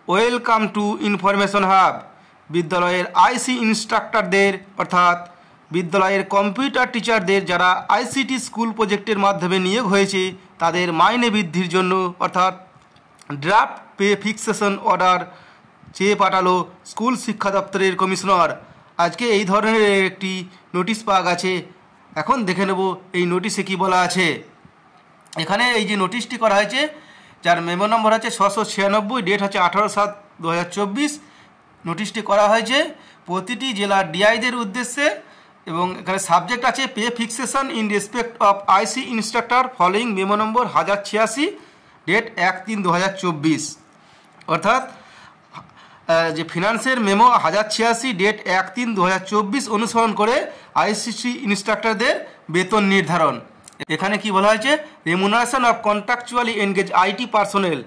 Welcome to information hub. বিদ্যালয়ের আইসি ইনস্ট্রাক্টরদের অর্থাৎ বিদ্যালয়ের কম্পিউটার টিচারদের যারা আইসিটি স্কুল প্রজেক্টের মাধ্যমে নিয়োগ হয়েছে তাদের মাইনে বৃদ্ধির জন্য অর্থাৎ ড্রাফট পে ফিক্সেশন অর্ডার চেয়ে পাঠালো স্কুল শিক্ষা দপ্তরের কমিশনার। আজকে এই ধরনের একটি নোটিশ পাওয়া গেছে। এখন দেখে নেব এই নোটিশে কি বলা আছে। এখানে এই যে নোটিশটি করা হয়েছে, যার মেমো নম্বর হচ্ছে 696, ডেট হচ্ছে 18/7/2024। নোটিশটি করা হয়েছে প্রতিটি জেলার ডিআইদের উদ্দেশ্যে এবং এখানে সাবজেক্ট আছে pay fixation in respect of IC instructor following memo number 1086, date 1/3/2024। অর্থাৎ যে ফিনান্সের মেমো 1086, ডেট 1/3/2024 অনুসরণ করে আইসিটি ইনস্ট্রাক্টরদের বেতন নির্ধারণ। এখানে কি বলা হয়েছে, remuneration of contractually engage IT personnel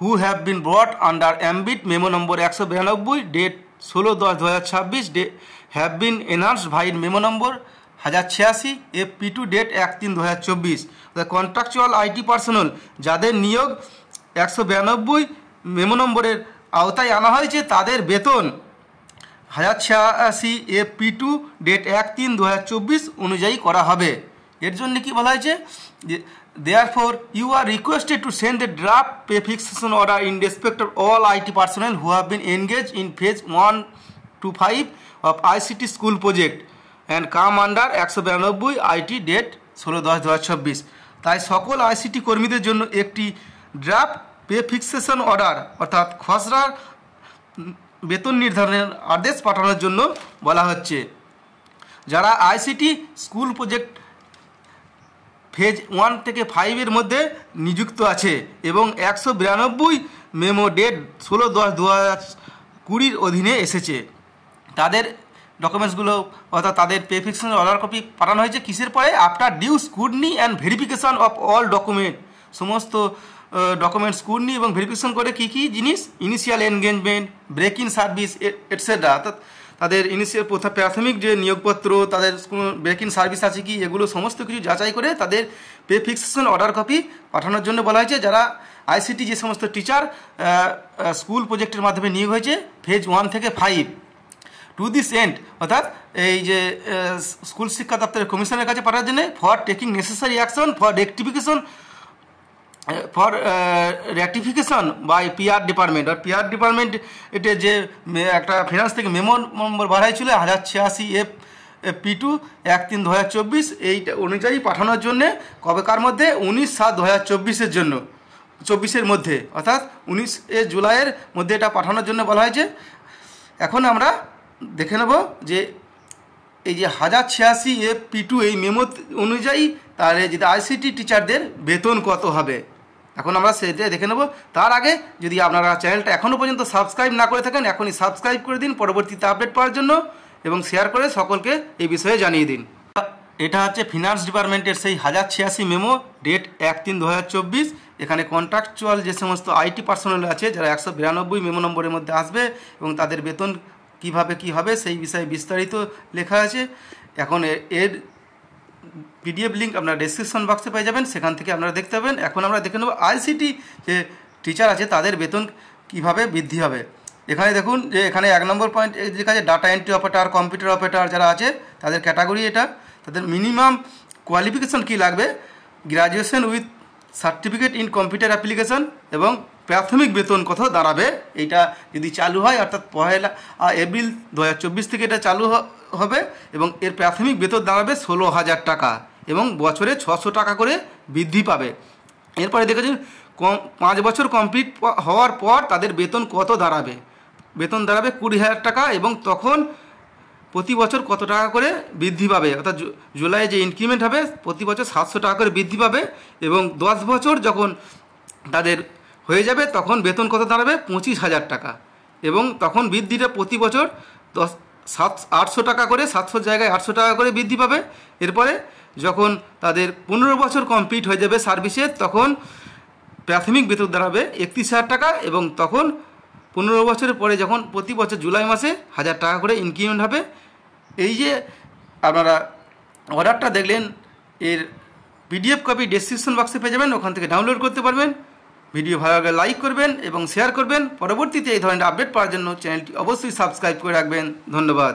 who have been brought under ambit memo number 192, date 16/10/2026, they have been enhanced by memo number 1086 FP2, date 1/3/2024। Contractual IT personnel যাদের নিয়োগ 192 মেমো নম্বরের আওতায় আনা হয়েছে তাদের বেতন 1086 FP2, ডেট 1/3/2024 অনুযায়ী করা হবে। এর জন্য কি বলা হয়েছে, therefore you are requested to send a draft pay fixation order in respect of all IT personnel who have been engaged in phase 1 to 5 of ICT school project and come under 192 IT, date 16/10/2024। তাই সকল ICT কর্মীদের জন্য একটি draft pay fixation order অর্থাৎ খসড়া বেতন নির্ধারণের আদেশ পাঠানোর জন্য বলা হচ্ছে। যারা আইসিটি স্কুল প্রজেক্ট ফেজ 1 থেকে 5 মধ্যে নিযুক্ত আছে এবং 192 মেমো ডেট 16/10/2020 অধীনে এসেছে, তাদের ডকুমেন্টসগুলো অর্থাৎ তাদের পে ফিক্সেশন অর্ডার কপি পাঠানো হয়েছে কিসের পরে, after due scrutiny and verification of all document. সমস্ত ডকুমেন্ট স্ক্রুটনি এবং ভেরিফিকেশন করে কী কী জিনিস, initial engagement, break in service etcetera, অর্থাৎ তাদের ইনিশিয়াল প্রাথমিক যে নিয়োগপত্র, তাদের কোনো ব্রেক ইন সার্ভিস আছে কি, এগুলো সমস্ত কিছু যাচাই করে তাদের পে ফিক্সেশন অর্ডার কপি পাঠানোর জন্য বলা হয়েছে। যারা আইসিটি যে সমস্ত টিচার স্কুল প্রজেক্টের মাধ্যমে নিয়োগ হয়েছে ফেজ 1 থেকে 5 টু দিস এন্ড, অর্থাৎ এই যে স্কুল শিক্ষা দপ্তরের কমিশনের কাছে পাঠানোর জন্য for taking necessary action for rectification for rectification by PR department. আর পিআর ডিপার্টমেন্ট এটা যে একটা ফিনান্স থেকে মেমো নম্বর বাড়াইছিল 1086 FP2, 1/3/2024 এইটা অনুযায়ী পাঠানোর জন্যে কবেকার মধ্যে 19/7/2024 জন্য 24 মধ্যে, অর্থাৎ 19 জুলাইয়ের মধ্যে এটা পাঠানোর জন্য বলা হয়েছে। এখন আমরা দেখে নেব যে এই যে 1086 FP2 এই মেমো অনুযায়ী তাহলে যদি আইসিটি টিচারদের বেতন কত হবে, এখন আমরা সেটা দেখে নেব। তার আগে যদি আপনারা চ্যানেলটা এখনও পর্যন্ত সাবস্ক্রাইব না করে থাকেন এখনই সাবস্ক্রাইব করে দিন পরবর্তীতে আপডেট পাওয়ার জন্য এবং শেয়ার করে সকলকে এই বিষয়ে জানিয়ে দিন। এটা হচ্ছে ফিনান্স ডিপার্টমেন্টের সেই 1086 মেমো ডেট 1/3/2024। এখানে কন্ট্রাকচুয়াল যে সমস্ত আইটি পার্সোনাল আছে যারা 192 মেমো নম্বরের মধ্যে আসবে এবং তাদের বেতন কিভাবে কি হবে সেই বিষয়ে বিস্তারিত লেখা আছে। এখন এর পিডিএফ লিঙ্ক আপনারা ডেসক্রিপশন বক্সে পেয়ে যাবেন, সেখান থেকে আপনারা দেখতে পাবেন। এখন আমরা দেখে নেব আইসিটি যে টিচার আছে তাদের বেতন কিভাবে বৃদ্ধি হবে। এখানে দেখুন যে এখানে 1 নম্বর পয়েন্ট লেখা আছে data entry operator, computer operator যারা আছে তাদের ক্যাটাগরি এটা, তাদের মিনিমাম কোয়ালিফিকেশন কী লাগবে, graduation with certificate in computer application এবং প্রাথমিক বেতন কত দাঁড়াবে। এইটা যদি চালু হয় অর্থাৎ 1 এপ্রিল 2024 থেকে এটা চালু হবে এবং এর প্রাথমিক বেতন দাঁড়াবে 16,000 টাকা এবং বছরে 600 টাকা করে বৃদ্ধি পাবে। এরপরে দেখেছেন 5 বছর কমপ্লিট হওয়ার পর তাদের বেতন কত দাঁড়াবে, বেতন দাঁড়াবে 20,000 টাকা এবং তখন প্রতি বছর কত টাকা করে বৃদ্ধি পাবে, অর্থাৎ জুলাই যে ইনক্রিমেন্ট হবে প্রতি বছর 700 টাকা করে বৃদ্ধি পাবে এবং 10 বছর যখন তাদের হয়ে যাবে তখন বেতন কত দাঁড়াবে 25,000 টাকা এবং তখন বৃদ্ধিটা প্রতি বছর 800 টাকা করে, 700 জায়গায় 800 টাকা করে বৃদ্ধি পাবে। এরপরে যখন তাদের 15 বছর কমপ্লিট হয়ে যাবে সার্ভিসের তখন প্রাথমিক বেতন দাঁড়াবে 31,000 টাকা এবং তখন 15 বছরের পরে যখন প্রতি বছর জুলাই মাসে 1000 টাকা করে ইনক্রিমেন্ট হবে। এই যে আপনারা অর্ডারটা দেখলেন এর পিডিএফ কপি ডেসক্রিপশন বক্সে পেয়ে যাবেন, ওখান থেকে ডাউনলোড করতে পারবেন ভিডিও ভালো লাগলে লাইক করবেন এবং শেয়ার করবেন। পরবর্তীতে এই ধরনের আপডেট পাওয়ার জন্য চ্যানেলটি অবশ্যই সাবস্ক্রাইব করে রাখবেন। ধন্যবাদ।